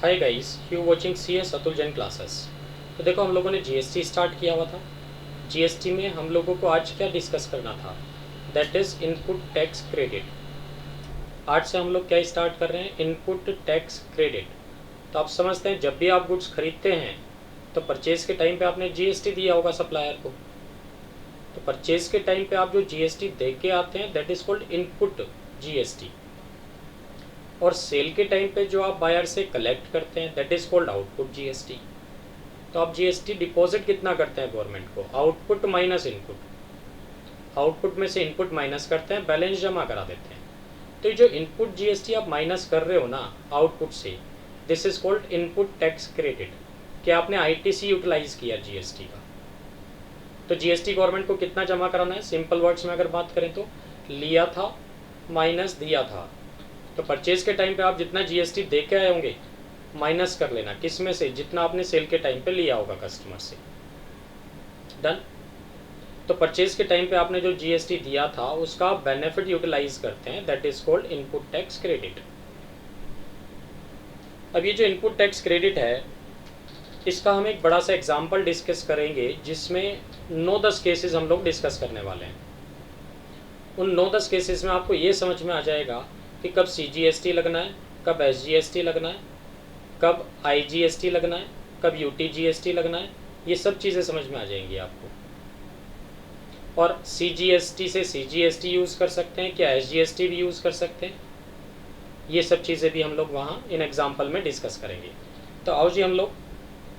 Hi guys, you watching CS Atul Jain classes. तो देखो, हम लोगों ने जीएसटी स्टार्ट किया हुआ था। जीएसटी में हम लोगों को आज क्या डिस्कस करना था, that is input tax credit. आज से हम लोग क्या स्टार्ट कर रहे हैं, इनपुट टैक्स क्रेडिट। तो आप समझते हैं, जब भी आप गुड्स खरीदते हैं तो परचेज के टाइम पे आपने जीएसटी दिया होगा सप्लायर को। तो परचेज के टाइम पे आप जो जीएसटी दे के आते हैं that is called input GST. और सेल के टाइम पे जो आप बायर से कलेक्ट करते हैं that is called output GST. तो आप जीएसटी डिपॉजिट कितना करते हैं गवर्नमेंट को, आउटपुट माइनस इनपुट। आउटपुट में से इनपुट माइनस करते हैं, बैलेंस जमा करा देते हैं। तो ये जो इनपुट जीएसटी आप माइनस कर रहे हो ना आउटपुट से, this is called input tax credit. कि आपने आईटीसी यूटिलाइज किया जीएसटी का। तो जीएसटी गवर्नमेंट को कितना जमा कराना है, सिंपल वर्ड्स में अगर बात करें तो लिया था माइनस दिया था। तो परचेज के टाइम पे आप जितना जीएसटी दे के आए होंगे माइनस कर लेना, किस में से, जितना आपने सेल के टाइम पे लिया होगा कस्टमर से। डन। तो परचेज के टाइम पे आपने जो जीएसटी दिया था उसका आप बेनिफिट यूटिलाइज करते हैं, that is called input tax credit. अब ये जो इनपुट टैक्स क्रेडिट है, इसका हम एक बड़ा सा एग्जाम्पल डिस्कस करेंगे जिसमें 9-10 केसेस हम लोग डिस्कस करने वाले हैं। उन 9-10 केसेस में आपको ये समझ में आ जाएगा कि कब सीजीएसटी लगना है, कब एसजीएसटी लगना है, कब आईजीएसटी लगना है, कब यूटीजीएसटी लगना है। ये सब चीज़ें समझ में आ जाएंगी आपको। और सीजीएसटी से सीजीएसटी यूज़ कर सकते हैं, क्या एसजीएसटी भी यूज़ कर सकते हैं, ये सब चीज़ें भी हम लोग वहाँ इन एग्जाम्पल में डिस्कस करेंगे। तो आओ जी हम लोग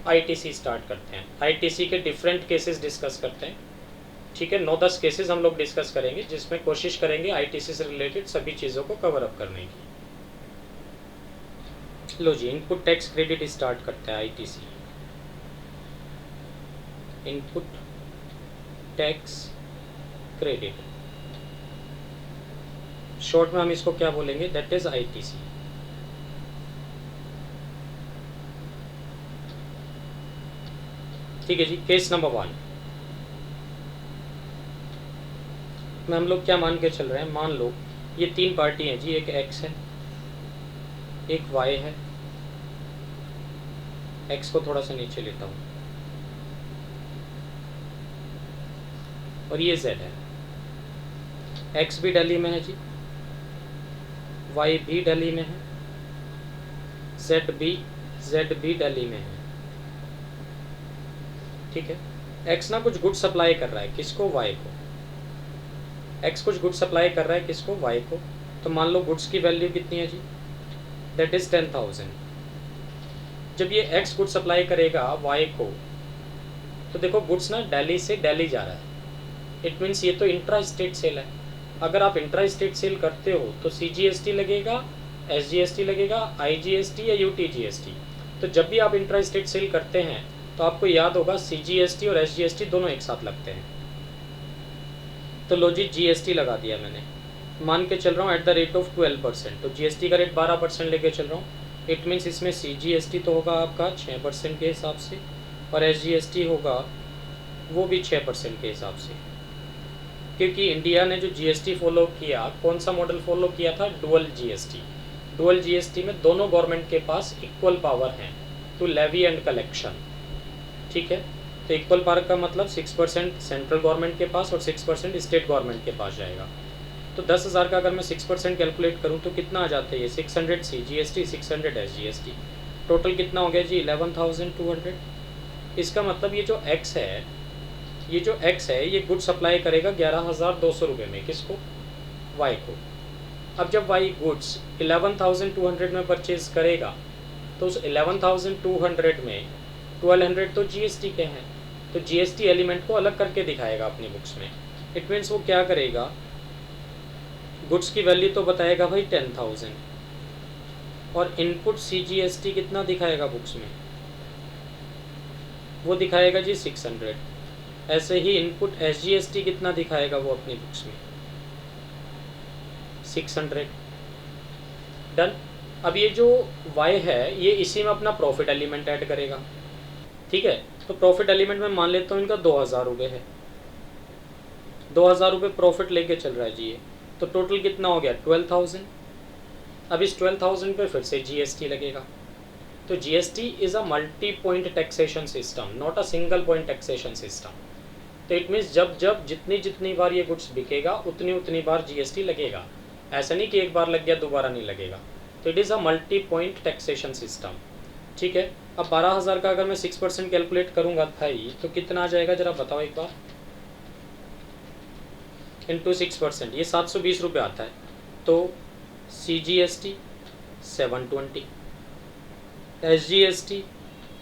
आईटीसी स्टार्ट करते हैं। आईटीसी के डिफरेंट केसेस डिस्कस करते हैं। ठीक है, 9-10 केसेस हम लोग डिस्कस करेंगे जिसमें कोशिश करेंगे आईटीसी से रिलेटेड सभी चीज़ों को कवर अप करने की। लो जी, इनपुट टैक्स क्रेडिट स्टार्ट करते हैं ITC. Input tax credit, short में हम इसको क्या बोलेंगे, दैट इज आईटीसी। ठीक है जी, केस नंबर 1 में हम लोग क्या मान के चल रहे हैं, मान लो ये 3 पार्टी हैं जी, एक एक्स है, एक वाई है, एक्स को थोड़ा सा नीचे लेता हूँ, और ये जेड है। एक्स भी दिल्ली में है जी, वाई भी दिल्ली में है, जेड भी दिल्ली में है। ठीक है, एक्स ना कुछ गुड सप्लाई कर रहा है, किसको, वाई को। एक्स कुछ गुड सप्लाई कर रहा है, किसको, वाई को। तो मान लो गुड्स की वैल्यू कितनी है जी, दैट इज 10,000। जब ये एक्स गुड सप्लाई करेगा वाई को, तो देखो गुड्स ना दिल्ली से दिल्ली जा रहा है, इट मीन्स ये तो इंट्रा स्टेट सेल है। अगर आप इंट्रा स्टेट सेल करते हो तो सीजीएसटी लगेगा, एसजीएसटी लगेगा, आईजीएसटी या यूटीजीएसटी। तो जब भी आप इंट्रा स्टेट सेल करते हैं तो आपको याद होगा सीजीएसटी और एसजीएसटी दोनों एक साथ लगते हैं। तो लो जी, जीएसटी लगा दिया मैंने, मान के चल रहा हूँ एट द रेट ऑफ 12%। तो जीएसटी का रेट 12% लेके चल रहा हूँ। इट मीन्स इसमें सीजीएसटी तो होगा आपका 6% के हिसाब से, और एसजीएसटी होगा वो भी 6% के हिसाब से। क्योंकि इंडिया ने जो जीएसटी फॉलो किया, कौन सा मॉडल फॉलो किया था, डुअल जीएसटी। डुअल जीएसटी में दोनों गवर्नमेंट के पास इक्वल पावर हैं टू लेवी एंड कलेक्शन। ठीक है, तो इक्वल पावर का मतलब 6% सेंट्रल गवर्नमेंट के पास और 6% स्टेट गवर्नमेंट के पास जाएगा। तो 10,000 का अगर मैं 6% कैलकुलेट करूँ तो कितना आ जाता है ये, 600 सीजीएसटी, 600 एसजीएसटी, टोटल कितना हो गया जी, 11,200। इसका मतलब ये जो एक्स है ये गुड सप्लाई करेगा 11,200 रुपये में, किसको, वाई को। अब जब वाई गुड्स 11,200 में परचेज करेगा तो उस 11,200 में 1,200 तो जीएसटी के हैं, तो जीएसटी एलिमेंट को अलग करके दिखाएगा अपनी बुक्स में। इट मीन्स वो क्या करेगा, गुड्स की वैल्यू तो बताएगा भाई 10,000, और इनपुट सीजीएसटी कितना दिखाएगा बुक्स में, वो दिखाएगा जी 600। ऐसे ही इनपुट एसजीएसटी कितना दिखाएगा वो अपनी बुक्स में, 600। डन। अब ये जो वाई है ये इसी में अपना प्रॉफिट एलिमेंट ऐड करेगा। ठीक है, तो प्रॉफिट एलिमेंट में मान लेता हूँ इनका 2,000 रुपये है, 2,000 रुपये प्रॉफिट लेके चल रहा है जी ये। तो टोटल कितना हो गया, 12,000। अब इस 12,000 पे फिर से जीएसटी लगेगा। तो तो GST is a multi point taxation system, not a single point taxation system. तो इट मीन्स जब जब जितनी जितनी बार ये गुड्स बिकेगा उतनी उतनी बार जीएसटी लगेगा। ऐसा नहीं कि एक बार लग गया दोबारा नहीं लगेगा। तो it is a multi point taxation system. ठीक है, अब 12,000 का अगर मैं 6% कैलकुलेट करूंगा भाई तो कितना आ जाएगा जरा बताओ एक बार। इंटू 6%, ये 720 रुपये आता है। तो CGST 720, SGST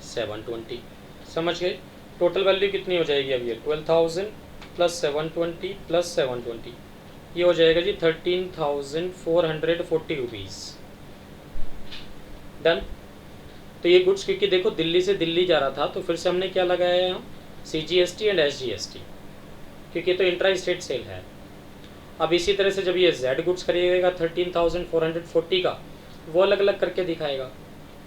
720, समझ गए। टोटल वैल्यू कितनी हो जाएगी अब ये 12,000 प्लस 720 प्लस 720, ये हो जाएगा जी 13,440 रुपीज़। डन। तो ये गुड्स क्योंकि देखो दिल्ली से दिल्ली जा रहा था तो फिर से हमने क्या लगाया है यहाँ CGST एंड SGST, क्योंकि तो इंट्रा स्टेट सेल है। अब इसी तरह से जब ये Z गुड्स खरीदेगा 13,440 का, वो अलग अलग करके दिखाएगा।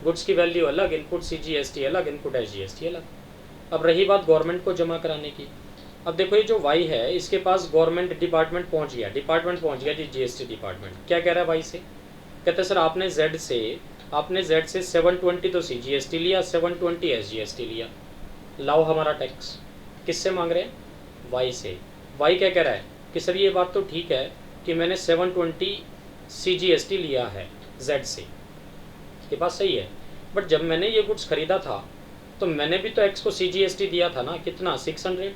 गुड्स की वैल्यू अलग, इनपुट CGST अलग, इनपुट SGST अलग। अब रही बात गवर्नमेंट को जमा कराने की। अब देखो ये जो Y है इसके पास गवर्नमेंट डिपार्टमेंट पहुंच गया जी GST डिपार्टमेंट। क्या कह रहा है Y से, कहते हैं सर आपने Z से 720 तो CGST लिया, 720 SGST लिया, लाओ हमारा टैक्स। किससे मांग रहे हैं? Y से। Y क्या कह रहा है कि सर ये बात तो ठीक है कि मैंने 720 CGST लिया है Z से, ये बात सही है, बट जब मैंने ये गुड्स खरीदा था तो मैंने भी तो X को CGST दिया था ना, कितना 600,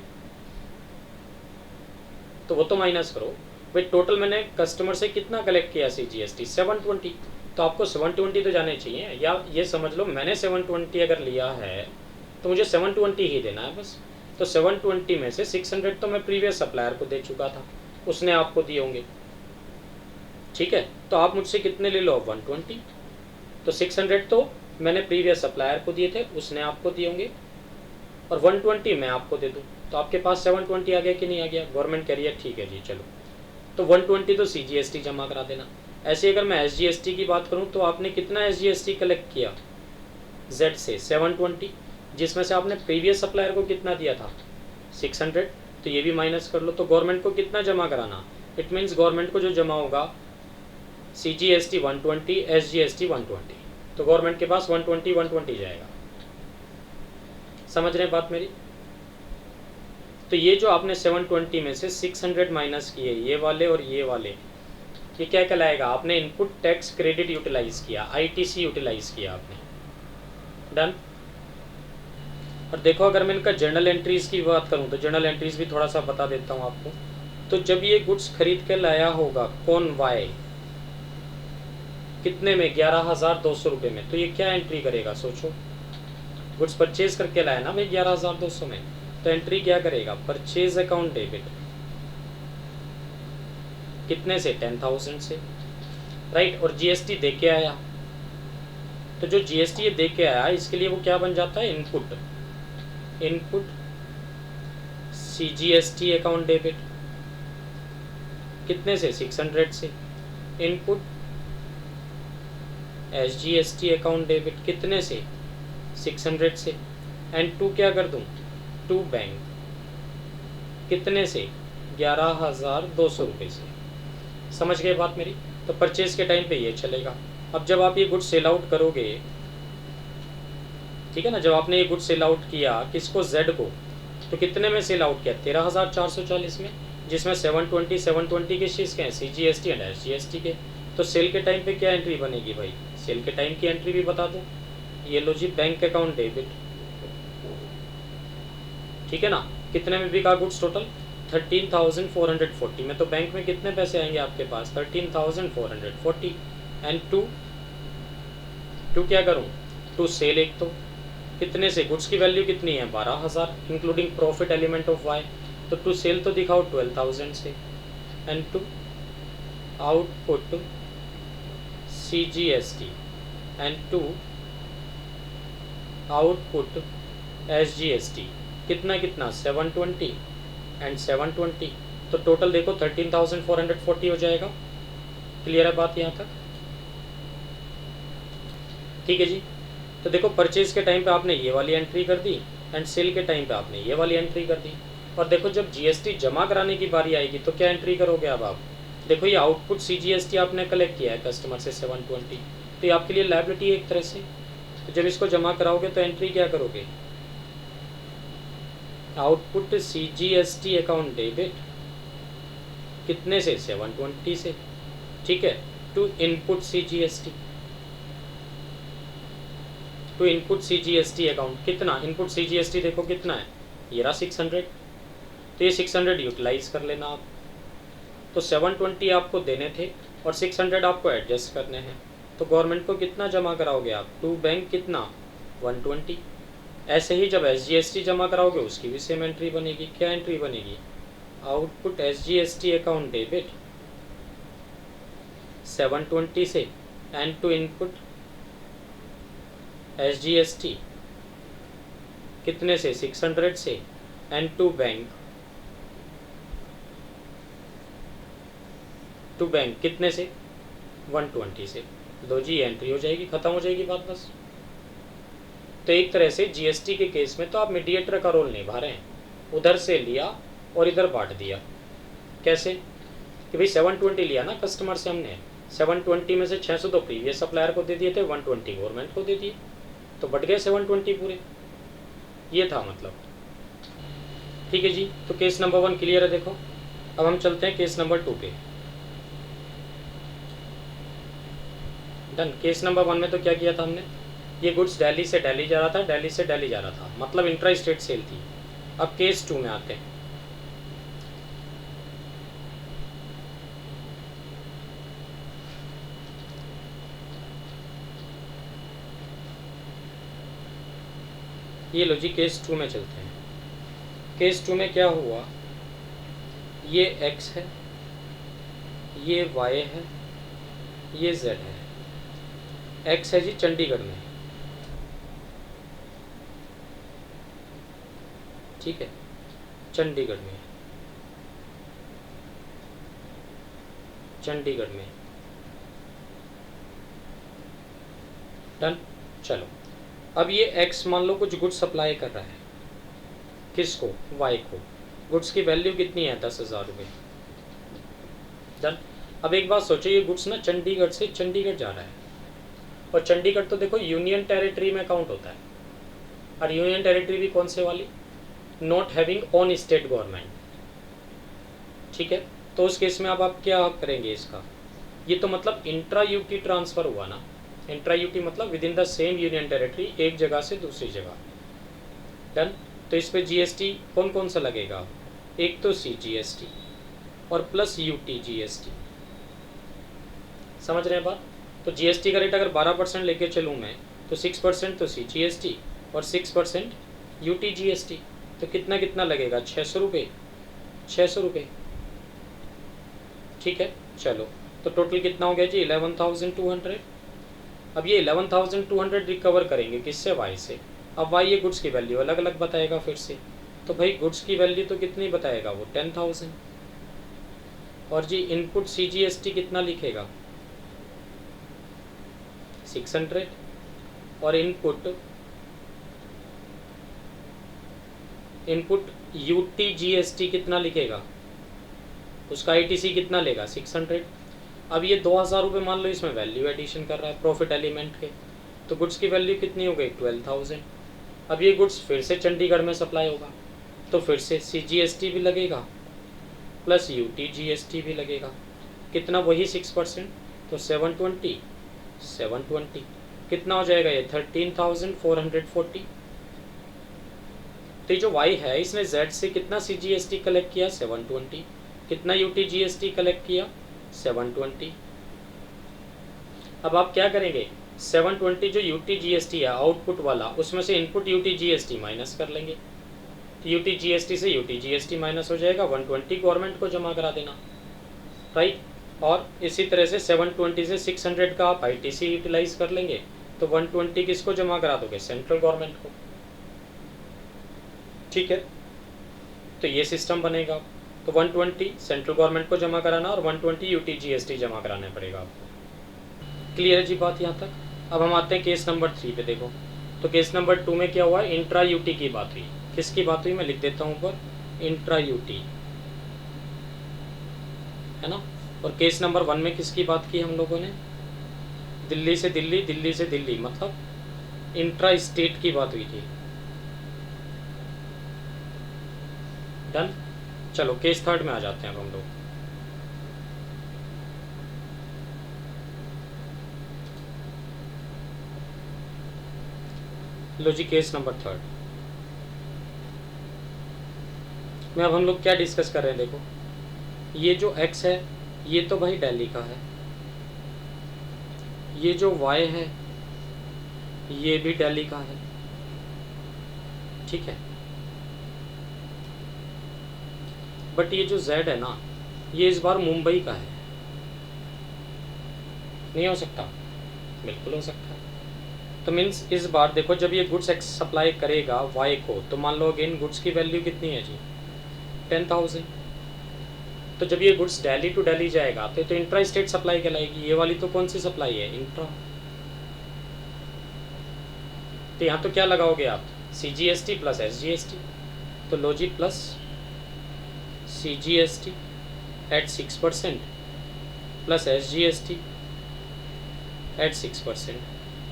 तो वो तो माइनस करो भाई। टोटल मैंने कस्टमर से कितना कलेक्ट किया CGST 720, तो आपको 720 तो जाने चाहिए। या ये समझ लो मैंने 720 अगर लिया है तो मुझे 720 ही देना है बस। तो 720 में से 600 तो मैं प्रीवियस सप्लायर को दे चुका था, उसने आपको दिए होंगे। ठीक है, तो आप मुझसे कितने ले लो 120, तो 600 तो मैंने प्रीवियस सप्लायर को दिए थे, उसने आपको दिए होंगे, और 120 मैं आपको दे दूँ, तो आपके पास 720 आ गया कि नहीं आ गया। गवर्नमेंट कह रही है ठीक है जी चलो, तो 120 तो CGST जमा करा देना। ऐसे अगर मैं SGST की बात करूं तो आपने कितना SGST कलेक्ट किया Z से 720, जिसमें से आपने प्रीवियस सप्लायर को कितना दिया था 600, तो ये भी माइनस कर लो। तो गवर्नमेंट को कितना जमा कराना, इट मीन्स गवर्नमेंट को जो जमा होगा CGST 120 SGST 120, तो गवर्नमेंट के पास 120 जाएगा। समझ रहे हैं बात मेरी। तो ये जो आपने 720 में से 600 माइनस किए ये वाले और ये वाले, ये क्या कहलाएगा, आपने इनपुट टैक्स क्रेडिट यूटिलाइज किया, ITC यूटिलाइज किया आपने। डन। और देखो अगर मैं इनका जर्नल एंट्रीज की बात करूं तो जर्नल एंट्रीज भी थोड़ा सा बता देता हूं आपको। तो जब ये गुड्स खरीद के लाया होगा कौन Y, कितने में 11,200 रुपये में, तो ये क्या एंट्री करेगा सोचो। गुड्स परचेज करके लाया ना भाई 11,200 में, तो एंट्री क्या करेगा, परचेज अकाउंट डेबिट, कितने से 10,000 से, राइट। और GST दे के आया, तो जो GST ये दे के आया इसके लिए वो क्या बन जाता है, इनपुट CGST अकाउंट डेबिट, कितने से 600 से, इनपुट SGST अकाउंट डेबिट, कितने से 600 से, एंड टू क्या कर दूं, टू बैंक, कितने से 11,200 रुपये से। समझ गए बात मेरी। तो परचेज के टाइम पे ये चलेगा। अब जब आप ये गुड सेल आउट करोगे, ठीक है ना, जब आपने ये गुड सेल आउट किया किसको, Z को, तो कितने में सेल आउट किया 13,440 में, जिसमें 720 किस चीज़ के हैं, CGST एंड SGST के। तो सेल के टाइम पे क्या एंट्री बनेगी भाई, सेल के टाइम की एंट्री भी बता दूँ, ये लो जी बैंक अकाउंट डेबिट, ठीक है ना। कितने में बिका गुड्स, टोटल 13,440 में, तो बैंक में कितने पैसे आएंगे आपके पास 13,440, एंड टू क्या करूँ, टू सेल, एक तो कितने से, गुड्स की वैल्यू कितनी है 12,000 including profit element of Y, तो टू सेल तो दिखाओ 12,000 से, and to output CGST, and to output SGST, कितना 720 एंड 720, तो टोटल देखो 13,440 हो जाएगा। क्लियर है बात यहाँ तक, ठीक है जी। तो देखो परचेज के टाइम पे आपने ये वाली एंट्री कर दी, एंड सेल के टाइम पे आपने ये वाली एंट्री कर दी। और देखो जब GST जमा कराने की बारी आएगी तो क्या एंट्री करोगे अब आप, देखो ये आउटपुट CGST आपने कलेक्ट किया है कस्टमर से 720, तो ये आपके लिए लायबिलिटी है एक तरह से, तो जब इसको जमा कराओगे तो एंट्री क्या करोगे, आउटपुट CGST अकाउंट डेबिट, कितने से, 720 से, ठीक है, to input CGST, to input CGST account, कितना इनपुट CGST देखो कितना है, ये रहा 600, तो ये 600 यूटिलाइज कर लेना आप। तो 720 आपको देने थे और 600 आपको एडजस्ट करने हैं, तो गवर्नमेंट को कितना जमा कराओगे आप, टू बैंक कितना 120। ऐसे ही जब SGST जमा कराओगे उसकी भी सेम एंट्री बनेगी, क्या एंट्री बनेगी, आउटपुट SGST अकाउंट डेबिट 720 से एंड टू इनपुट SGST कितने से, 600 से एंड टू बैंक कितने से, 120 से। लो जी एंट्री हो जाएगी, खत्म हो जाएगी बात बस। तो एक तरह से GST के केस में तो आप मीडिएटर का रोल निभा रहे हैं, उधर से लिया और इधर बांट दिया। कैसे कि भाई 720 लिया ना कस्टमर से हमने, 720 में से 600 तो प्रीवियस सप्लायर को दे दिए थे, 120 गवर्नमेंट को दे दिए, तो बढ़ गए 720 पूरे, ये था मतलब। ठीक है जी, तो केस नंबर 1 क्लियर है। देखो अब हम चलते हैं केस नंबर 2 पे। डन। केस नंबर 1 में तो क्या किया था हमने, ये गुड्स दिल्ली से दिल्ली जा रहा था, दिल्ली से दिल्ली जा रहा था, मतलब इंट्रा स्टेट सेल थी। अब केस 2 में आते हैं। ये लो जी केस 2 में चलते हैं। केस 2 में क्या हुआ, ये X है, ये Y है, ये Z है। X है जी चंडीगढ़ में, ठीक है, चंडीगढ़ में, चंडीगढ़ में। डन। चलो अब ये X मान लो कुछ गुड्स सप्लाई कर रहा है, किसको, Y को। गुड्स की वैल्यू कितनी है, 10,000 रुपये। डन। अब एक बात सोचो, ये गुड्स ना चंडीगढ़ से चंडीगढ़ जा रहा है, और चंडीगढ़ तो देखो यूनियन टेरिटरी में काउंट होता है, और यूनियन टेरिटरी भी कौन से वाली, not having on state government, ठीक है। तो उस केस में अब आप क्या करेंगे इसका, ये तो मतलब इंट्रा यूटी ट्रांसफर हुआ ना, इंट्रा यूटी मतलब with in the same union territory, एक जगह से दूसरी जगह। डन। तो इस पे GST कौन कौन सा लगेगा, एक तो CGST और प्लस UT GST, समझ रहे हैं बात। तो GST का रेट अगर 12% लेके चलूँ मैं, तो 6% तो CGST और 6% UT GST, तो कितना कितना लगेगा, 600 रुपये, 600 रुपये, ठीक है। चलो तो टोटल कितना हो गया जी, 11,200। अब ये 11,200 रिकवर करेंगे किससे, Y से। अब Y ये गुड्स की वैल्यू अलग अलग बताएगा फिर से, तो भाई गुड्स की वैल्यू तो कितनी बताएगा वो, 10,000। और जी इनपुट CGST कितना लिखेगा, 600, और इनपुट UT GST कितना लिखेगा, उसका ITC कितना लेगा, 600। अब ये 2,000 रुपये मान लो इसमें वैल्यू एडिशन कर रहा है प्रॉफिट एलिमेंट के, तो गुड्स की वैल्यू कितनी हो गई, 12,000। अब ये गुड्स फिर से चंडीगढ़ में सप्लाई होगा, तो फिर से CGST भी लगेगा प्लस UT GST भी लगेगा, कितना, वही 6%, तो 720 कितना हो जाएगा ये, 13,440। तो जो Y है इसने Z से कितना CGST कलेक्ट किया, 720, कितना UT GST कलेक्ट किया, 720। अब आप क्या करेंगे, 720 जो UT GST है आउटपुट वाला, उसमें से इनपुट UT GST माइनस कर लेंगे, तो UT GST से UT GST माइनस हो जाएगा, 120 गवर्नमेंट को जमा करा देना, राइट। और इसी तरह से 720 से 600 का आप ITC यूटिलाइज कर लेंगे, तो 120 किसको जमा करा दोगे, सेंट्रल गवर्नमेंट को, ठीक है। तो ये सिस्टम बनेगा, तो 120 सेंट्रल गवर्नमेंट को जमा कराना और 120 UT GST जमा कराना पड़ेगा आपको। क्लियर है जी बात यहाँ तक। अब हम आते हैं केस नंबर 3 पे। देखो तो केस नंबर 2 में क्या हुआ, इंट्रा यूटी की बात हुई। किसकी बात हुई, मैं लिख देता हूँ ऊपर, इंट्रा यूटी, है ना। और केस नंबर 1 में किसकी बात की हम लोगों ने, दिल्ली से दिल्ली, दिल्ली से दिल्ली, मतलब इंट्रा स्टेट की बात हुई थी। डन। चलो केस थर्ड में आ जाते हैं अब हम लोग। लो जी केस नंबर थर्ड में अब हम लोग क्या डिस्कस कर रहे हैं। देखो ये जो x है ये तो भाई दिल्ली का है, ये जो y है ये भी दिल्ली का है, ठीक है। बट ये जो z है ना ये इस बार मुंबई का है। नहीं हो सकता? बिल्कुल हो सकता है। तो मीन्स इस बार देखो जब ये गुड्स एक्स सप्लाई करेगा y को, तो मान लो अगेन गुड्स की वैल्यू कितनी है जी 10,000। तो जब ये गुड्स दिल्ली टू दिल्ली जाएगा तो इंट्रा स्टेट सप्लाई कहलाएगी। ये वाली तो कौन सी सप्लाई है? इंट्रा। तो यहाँ तो क्या लगाओगे आप? CGST plus SGST। तो लो जी plus CGST at 6% plus SGST at 6%।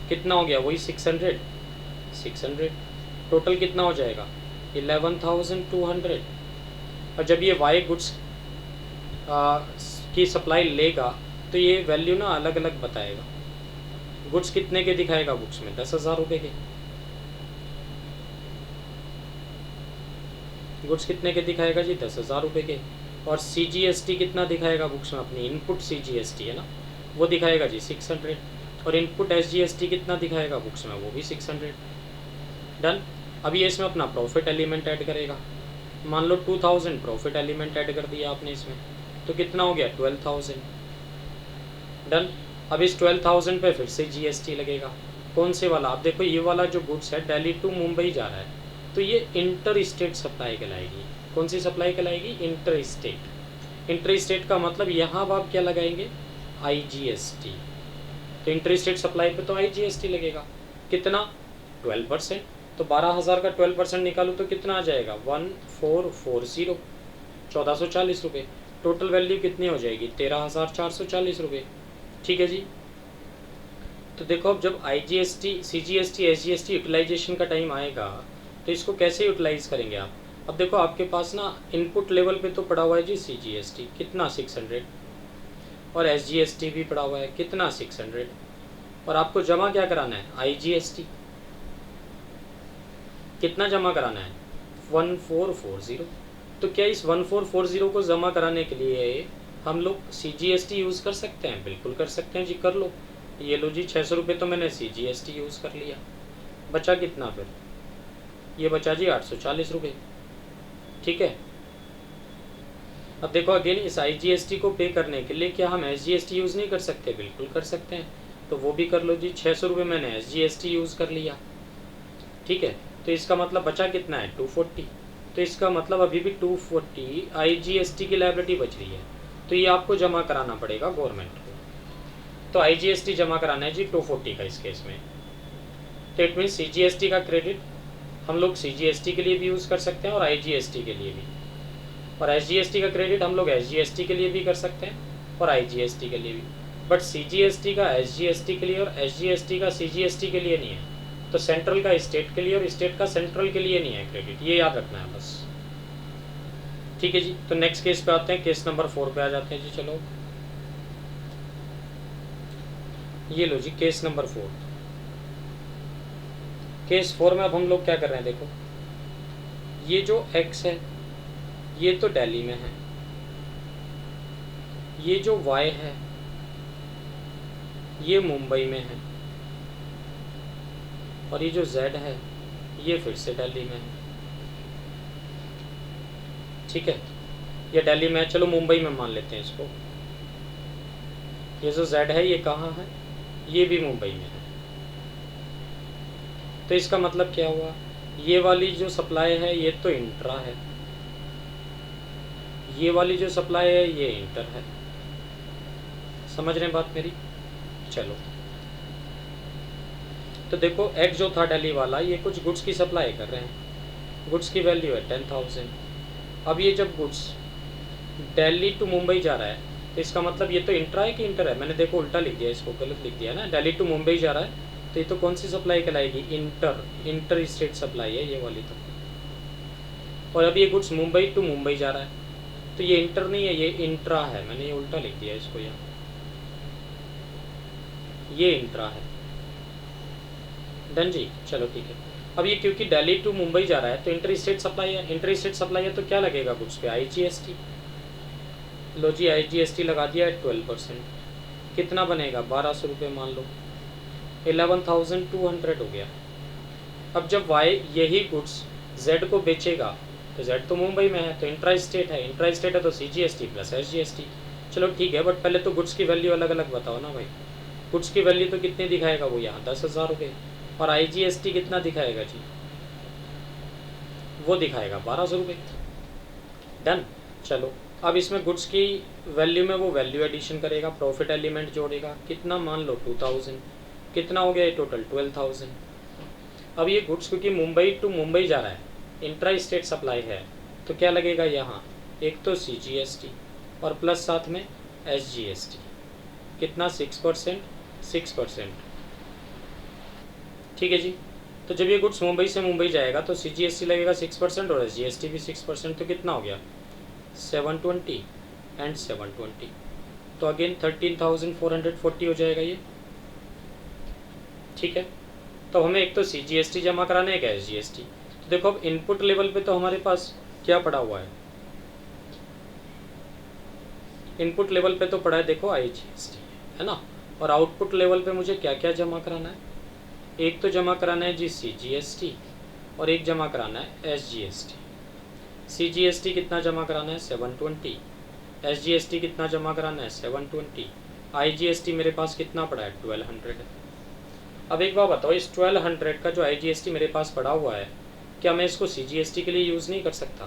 कितना हो गया? वही 600। टोटल कितना हो जाएगा? 11,200। और जब ये वाई गुड्स की सप्लाई लेगा तो ये वैल्यू ना अलग अलग बताएगा। गुड्स कितने के दिखाएगा बुक्स में? 10,000 रुपये के। गुड्स कितने के दिखाएगा जी? 10,000 रुपये के। और CGST कितना दिखाएगा बुक्स में? अपनी इनपुट CGST है ना, वो दिखाएगा जी 600। और इनपुट SGST कितना दिखाएगा बुक्स में? वो भी 600। डन। अब ये इसमें अपना प्रॉफिट एलिमेंट ऐड करेगा। मान लो 2000 प्रॉफिट एलिमेंट ऐड कर दिया आपने इसमें, तो कितना हो गया? 12,000। डन। अब इस 12,000 पे फिर से GST लगेगा। कौन से वाला? आप देखो ये वाला जो गुड्स है दिल्ली टू मुंबई जा रहा है, तो ये इंटर स्टेट सप्लाई कहलाएगी। कौन सी सप्लाई कहलाएगी? Inter state. इंटर स्टेट का मतलब यहाँ अब आप क्या लगाएंगे? IGST। तो इंटर स्टेट सप्लाई पे तो IGST लगेगा। कितना? 12%। तो 12,000 का 12% निकालो तो कितना आ जाएगा? 1440, 1440 रुपये। टोटल वैल्यू कितनी हो जाएगी? 13,440 रुपये। ठीक है जी। तो देखो अब जब IGST CGST SGST यूटिलाइजेशन का टाइम आएगा तो इसको कैसे यूटिलाइज करेंगे आप? अब देखो आपके पास ना इनपुट लेवल पे तो पड़ा हुआ है जी CGST कितना? 600। और SGST भी पड़ा हुआ है कितना? 600। और आपको जमा क्या कराना है? IGST कितना जमा कराना है? 1440। तो क्या इस 1440 को जमा कराने के लिए हम लोग CGST यूज़ कर सकते हैं? बिल्कुल कर सकते हैं जी, कर लो। ये लो जी 600 रुपये तो मैंने CGST यूज़ कर लिया। बचा कितना फिर? ये बचा जी 840 रुपये। ठीक है। अब देखो अगेन इस IGST को पे करने के लिए क्या हम SGST यूज़ नहीं कर सकते? बिल्कुल कर सकते हैं। तो वो भी कर लो जी। 600 रुपये मैंने SGST यूज़ कर लिया। ठीक है। तो इसका मतलब बचा कितना है? 240। तो इसका मतलब अभी भी 240 IGST की लायबिलिटी बच रही है, तो ये आपको जमा कराना पड़ेगा गवर्नमेंट को। तो IGST जमा कराना है जी 240 का इस केस में। तो इट मीन्स CGST का क्रेडिट हम लोग CGST के लिए भी यूज़ कर सकते हैं और IGST के लिए भी, और SGST का क्रेडिट हम लोग SGST के लिए भी कर सकते हैं और IGST के लिए भी। बट CGST का SGST के लिए और SGST का CGST के लिए नहीं है। तो सेंट्रल का स्टेट के लिए और स्टेट का सेंट्रल के लिए नहीं है क्रेडिट, ये याद रखना है बस। ठीक है जी। तो नेक्स्ट केस पे आते हैं, केस नंबर 4 पे आ जाते हैं जी। चलो ये लो जी केस नंबर 4। केस 4 में अब हम लोग क्या कर रहे हैं? देखो ये जो X है ये तो दिल्ली में है, ये जो Y है ये मुंबई में है, और ये जो Z है ये फिर से दिल्ली में है। ठीक है। ये दिल्ली में है, चलो मुंबई में मान लेते हैं इसको। ये जो Z है ये कहाँ है? ये भी मुंबई में है। तो इसका मतलब क्या हुआ? ये वाली जो सप्लाई है ये तो इंट्रा है, ये वाली जो सप्लाई है ये इंटर है। समझ रहे हैं बात मेरी? चलो तो देखो X जो था दिल्ली वाला ये कुछ गुड्स की सप्लाई कर रहे हैं, गुड्स की वैल्यू है 10,000। अब ये जब गुड्स दिल्ली टू मुंबई जा रहा है तो इसका मतलब ये तो इंट्रा है कि इंटर है? मैंने देखो उल्टा लिख दिया, इसको गलत लिख दिया ना। दिल्ली टू मुंबई जा रहा है तो ये तो कौन सी सप्लाई कहलाएगी, इंटर स्टेट सप्लाई है ये वाली तो। और अब ये गुड्स मुंबई टू मुंबई जा रहा है, तो ये इंटर नहीं है, ये इंट्रा है। मैंने ये उल्टा लिख दिया इसको, यहाँ ये इंट्रा है। डन जी, चलो ठीक है। अब ये क्योंकि दिल्ली टू मुंबई जा रहा है तो इंटर स्टेट सप्लाई है, इंटर स्टेट सप्लाई है तो क्या लगेगा गुड्स पे, IGST। लो जी IGST लगा दिया है 12%, कितना बनेगा 1200 रुपये, मान लो 11,200 हो गया। अब जब Y यही गुड्स Z को बेचेगा तो Z तो मुंबई में है, तो इंट्रा स्टेट है, इंट्रा स्टेट है तो CGST प्लस SGST। चलो ठीक है, बट पहले तो गुड्स की वैल्यू अलग अलग बताओ ना भाई। गुड्स की वैल्यू तो कितनी दिखाएगा वो, यहाँ 10,000 रुपये, और IGST कितना दिखाएगा जी, वो दिखाएगा 1200 रुपये। डन। चलो अब इसमें गुड्स की वैल्यू में वो वैल्यू एडिशन करेगा, प्रॉफिट एलिमेंट जोड़ेगा, कितना मान लो 2000, कितना हो गया ये टोटल 12,000। अब ये गुड्स क्योंकि मुंबई टू मुंबई जा रहा है, इंट्रा स्टेट सप्लाई है, तो क्या लगेगा यहाँ, एक तो CGST और प्लस साथ में SGST, कितना 6%। ठीक है जी। तो जब ये गुड्स मुंबई से मुंबई जाएगा तो CGST लगेगा 6% और SGST भी 6%, तो कितना हो गया 720 एंड 720, तो अगेन 13,440 हो जाएगा ये। ठीक है, तो हमें एक तो CGST जमा कराना है, एक SGST। तो देखो अब इनपुट लेवल पे तो हमारे पास क्या पड़ा हुआ है, इनपुट लेवल पे तो पड़ा है देखो IGST, है ना। और आउटपुट लेवल पे मुझे क्या क्या जमा कराना है, एक तो जमा कराना है जी CGST और एक जमा कराना है SGST। CGST कितना जमा कराना है 720, SGST कितना जमा कराना है 720, IGST मेरे पास कितना पड़ा है 1200 है। अब एक बात बताओ, इस 1200 का जो IGST मेरे पास पड़ा हुआ है, क्या मैं इसको CGST के लिए यूज़ नहीं कर सकता,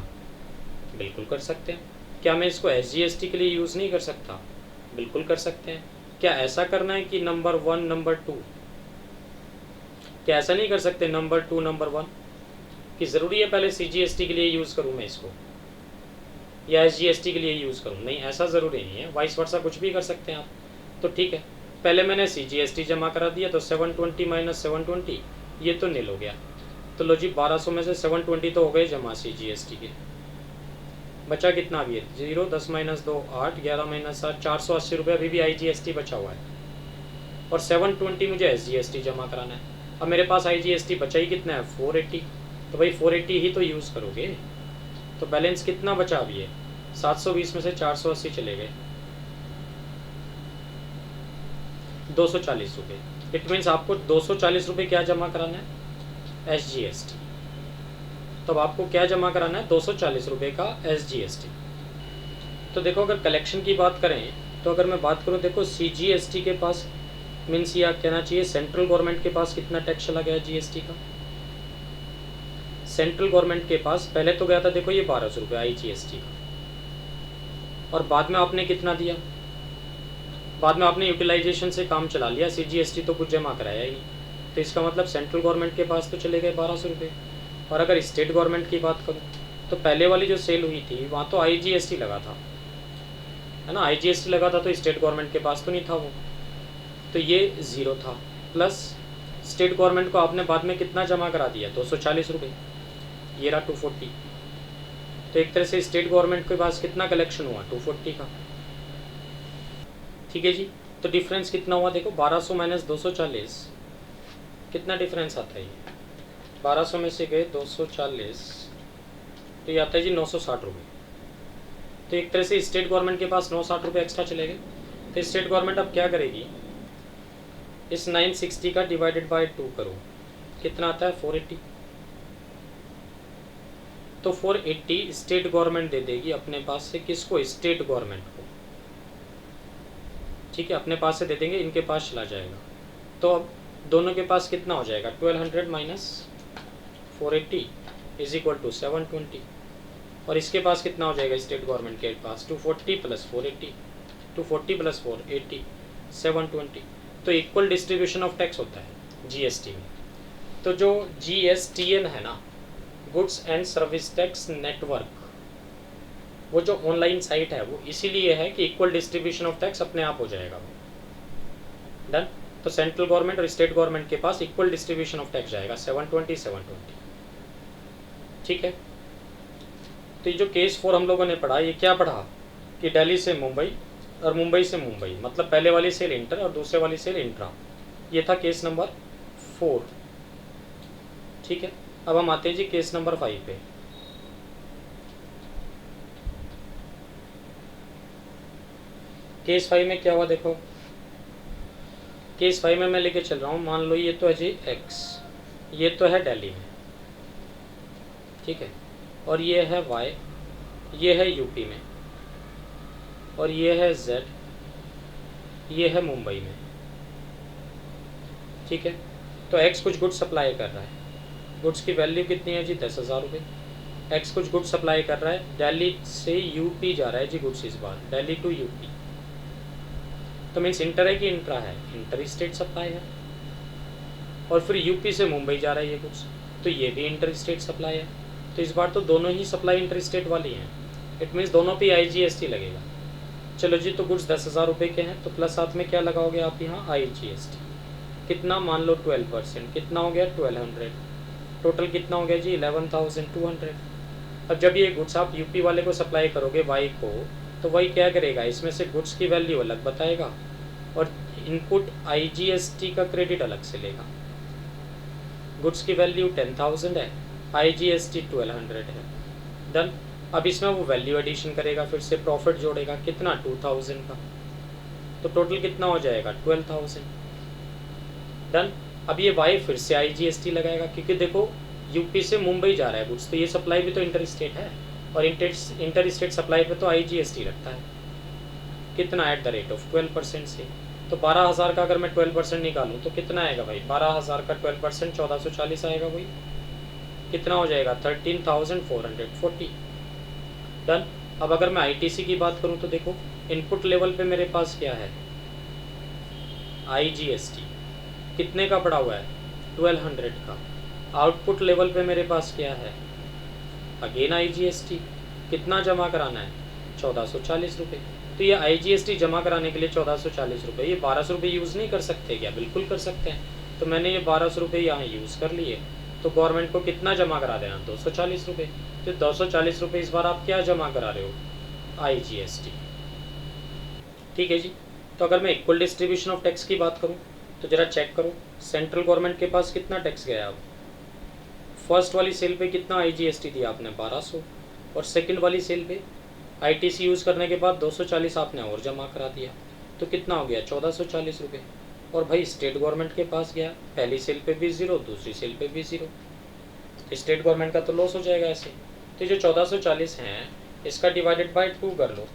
बिल्कुल कर सकते हैं। क्या मैं इसको SGST के लिए यूज़ नहीं कर सकता, बिल्कुल कर सकते हैं। क्या ऐसा करना है कि नंबर 1 नंबर 2, क्या ऐसा नहीं कर सकते नंबर 2 नंबर 1, कि ज़रूरी है पहले CGST के लिए यूज़ करूँ मैं इसको या SGST के लिए यूज़ करूँ, नहीं ऐसा ज़रूरी नहीं है, वाइस वर्सा कुछ भी कर सकते हैं आप। तो ठीक है, पहले मैंने CGST जमा करा दिया, तो 720 माइनस 720 ये तो नील हो गया। तो लो जी 1200 में से 720 तो हो गए जमा CGST के, बचा कितना अभी है 0, 10 माइनस 2 8, 11 माइनस 7 480 रुपये अभी भी IGST बचा हुआ है, और 720 मुझे SGST जमा कराना है। अब मेरे पास IGST बचा ही कितना है 480, तो भाई 480 ही तो यूज़ करोगे, तो बैलेंस कितना बचा अभी है 720 में से 480 चले गए 240 रुपये। इट मीन्स आपको 240 रुपये क्या जमा कराना है SGST। तो अब आपको क्या जमा कराना है 240 रुपये का SGST। तो देखो अगर कलेक्शन की बात करें, तो अगर मैं बात करूं देखो CGST के पास मीन्स या कहना चाहिए सेंट्रल गवर्नमेंट के पास कितना टैक्स चला गया GST का, सेंट्रल गवर्नमेंट के पास पहले तो गया था देखो ये 1200 रुपये IGST का, और बाद में आपने कितना दिया, बाद में आपने यूटिलाइजेशन से काम चला लिया, CGST तो कुछ जमा कराया ही नहीं, तो इसका मतलब सेंट्रल गवर्नमेंट के पास तो चले गए 1200 रुपये। और अगर स्टेट गवर्नमेंट की बात करूँ तो पहले वाली जो सेल हुई थी वहाँ तो IGST लगा था, है ना, IGST लगा था, तो स्टेट गवर्नमेंट के पास तो नहीं था वो, तो ये 0 था। प्लस स्टेट गवर्नमेंट को आपने बाद में कितना जमा करा दिया 240 रुपये, ये रहा 240, तो एक तरह से स्टेट गवर्नमेंट के पास कितना कलेक्शन हुआ 240 का। ठीक है जी, तो डिफरेंस कितना हुआ देखो 1200 माइनस 240, कितना डिफरेंस आता है ये, 1200 में से गए 240, तो ये आता है जी 960 रुपये। तो एक तरह से स्टेट गवर्नमेंट के पास 960 रुपये एक्स्ट्रा चले गए। तो स्टेट गवर्नमेंट अब क्या करेगी, इस 960 का डिवाइडेड बाय 2 करो, कितना आता है 480, तो 480 स्टेट गवर्नमेंट दे देगी अपने पास से, किसको, स्टेट गवर्नमेंट को, ठीक है, अपने पास से दे देंगे, इनके पास चला जाएगा। तो अब दोनों के पास कितना हो जाएगा 1200 माइनस 480 इज इक्वल टू 720, और इसके पास कितना हो जाएगा स्टेट गवर्नमेंट के पास 240 प्लस 480, 240 प्लस 480 720। तो इक्वल डिस्ट्रीब्यूशन ऑफ टैक्स होता है GST में। तो जो GSTN है ना, goods and service tax network, वो जो ऑनलाइन साइट है वो इसीलिए है कि इक्वल डिस्ट्रीब्यूशन ऑफ टैक्स अपने आप हो जाएगा वो। डन। तो सेंट्रल गवर्नमेंट और स्टेट गवर्नमेंट के पास इक्वल डिस्ट्रीब्यूशन ऑफ टैक्स जाएगा 720 720। ठीक है, तो ये जो केस 4 हम लोगों ने पढ़ा, ये क्या पढ़ा कि दिल्ली से मुंबई और मुंबई से मुंबई, मतलब पहले वाली सेल इंटर और दूसरे वाली सेल इंट्रा, ये था केस नंबर 4। ठीक है, अब हम आते हैं जी केस नंबर 5 पे। केस 5 में क्या हुआ देखो, केस 5 में मैं लेके चल रहा हूँ, मान लो ये तो है जी x, ये तो है दिल्ली में, ठीक है, और ये है y, ये है यूपी में, और ये है z, ये है मुंबई में। ठीक है, तो x कुछ गुड्स सप्लाई कर रहा है, गुड्स की वैल्यू कितनी है जी 10,000 रुपये। x कुछ गुड्स सप्लाई कर रहा है, दिल्ली से यूपी जा रहा है जी गुड्स, इस बार दिल्ली टू यूपी, तो मीन्स इंटर है कि इंट्रा है, इंटर स्टेट सप्लाई है। और फिर यूपी से मुंबई जा रहा है ये गुड्स, तो ये भी इंटर स्टेट सप्लाई है। तो इस बार तो दोनों ही सप्लाई इंटर स्टेट वाली हैं, इट मीन्स दोनों पे IGST लगेगा। चलो जी, तो गुड्स 10,000 रुपये के हैं, तो प्लस साथ में क्या लगाओगे आप यहाँ IGST, कितना, मान लो 12%, कितना हो गया 1200, टोटल कितना हो गया जी 11,200। अब जब ये गुड्स आप यूपी वाले को सप्लाई करोगे वाई को, तो वही क्या करेगा, इसमें से गुड्स की वैल्यू अलग बताएगा और इनपुट IGST का क्रेडिट अलग से लेगा। गुड्स की वैल्यू 10,000 है, IGST 1200 है, डन। अब इसमें वो वैल्यू एडिशन करेगा, फिर से प्रॉफिट जोड़ेगा, कितना 2,000 का, तो टोटल कितना हो जाएगा 12,000, डन। अब ये वाई फिर से IGST लगाएगा, क्योंकि देखो यूपी से मुंबई जा रहा है गुड्स, तो ये सप्लाई भी तो इंटर स्टेट है, और इंटर स्टेट सप्लाई पे तो IGST लगता है, कितना एट द रेट ऑफ 12% से। तो 12,000 का अगर मैं 12% निकालूँ तो कितना आएगा भाई, 12,000 का 12% 1440 आएगा, वही कितना हो जाएगा 13,440, डन। अब अगर मैं ITC की बात करूँ तो देखो इनपुट लेवल पे मेरे पास क्या है, IGST कितने का पड़ा हुआ है 1200 का, आउटपुट लेवल पे मेरे पास क्या है, अगेन IGST कितना जमा कराना है 1440 रुपये। तो ये IGST जमा कराने के लिए 1440 रुपये, ये 1200 रुपये यूज़ नहीं कर सकते क्या, बिल्कुल कर सकते हैं। तो मैंने ये 1200 रुपये यहाँ यूज़ कर लिए, तो गवर्नमेंट को कितना जमा करा देना 240 रुपये। तो 240 रुपये इस बार आप क्या जमा करा रहे हो IGST, ठीक है जी। तो अगर मैं इक्वल डिस्ट्रीब्यूशन ऑफ टैक्स की बात करूँ तो ज़रा चेक करो, सेंट्रल गवर्नमेंट के पास कितना टैक्स गया, अब फर्स्ट वाली सेल पे कितना IGST दिया आपने 1200, और सेकंड वाली सेल पे ITC यूज़ करने के बाद 240 आपने और जमा करा दिया, तो कितना हो गया 1440 रुपये। और भाई स्टेट गवर्नमेंट के पास गया, पहली सेल पे भी 0, दूसरी सेल पे भी 0, स्टेट गवर्नमेंट का तो लॉस हो जाएगा ऐसे। तो जो 1440 हैं इसका डिवाइडेड बाय 2 कर लो,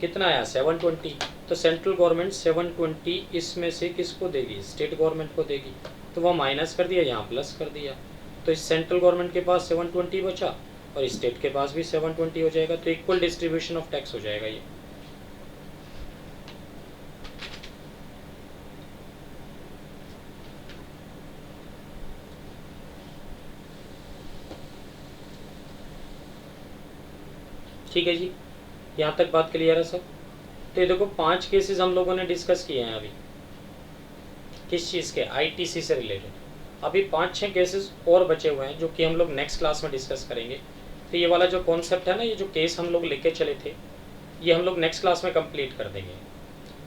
कितना आया 720। तो सेंट्रल गवर्नमेंट 720 इसमें से किसको देगी, स्टेट गवर्नमेंट को देगी, तो वह माइनस कर दिया, यहाँ प्लस कर दिया, तो इस सेंट्रल गवर्नमेंट के पास 720 बचा और स्टेट के पास भी 720 हो जाएगा, तो इक्वल डिस्ट्रीब्यूशन ऑफ टैक्स हो जाएगा ये। ठीक है जी, यहाँ तक बात क्लियर है सब। तो ये देखो 5 केसेस हम लोगों ने डिस्कस किए हैं अभी, किस चीज़ के, ITC से रिलेटेड। अभी 5-6 केसेस और बचे हुए हैं जो कि हम लोग नेक्स्ट क्लास में डिस्कस करेंगे। तो ये वाला जो कॉन्सेप्ट है ना, ये जो केस हम लोग लेके चले थे, ये हम लोग नेक्स्ट क्लास में कंप्लीट कर देंगे।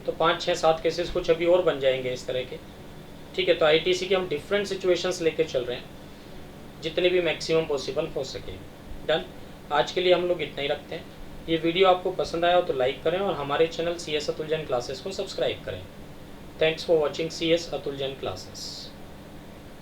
तो 5-6-7 केसेस कुछ अभी और बन जाएंगे इस तरह के, ठीक है। तो ITC के हम डिफरेंट सिचुएशंस लेके चल रहे हैं, जितने भी मैक्सिमम पॉसिबल हो सके, डन। आज के लिए हम लोग इतना ही रखते हैं। ये वीडियो आपको पसंद आया हो तो लाइक करें और हमारे channel CS Atul Jain classes को सब्सक्राइब करें। Thanks for watching CS Atul Jain classes.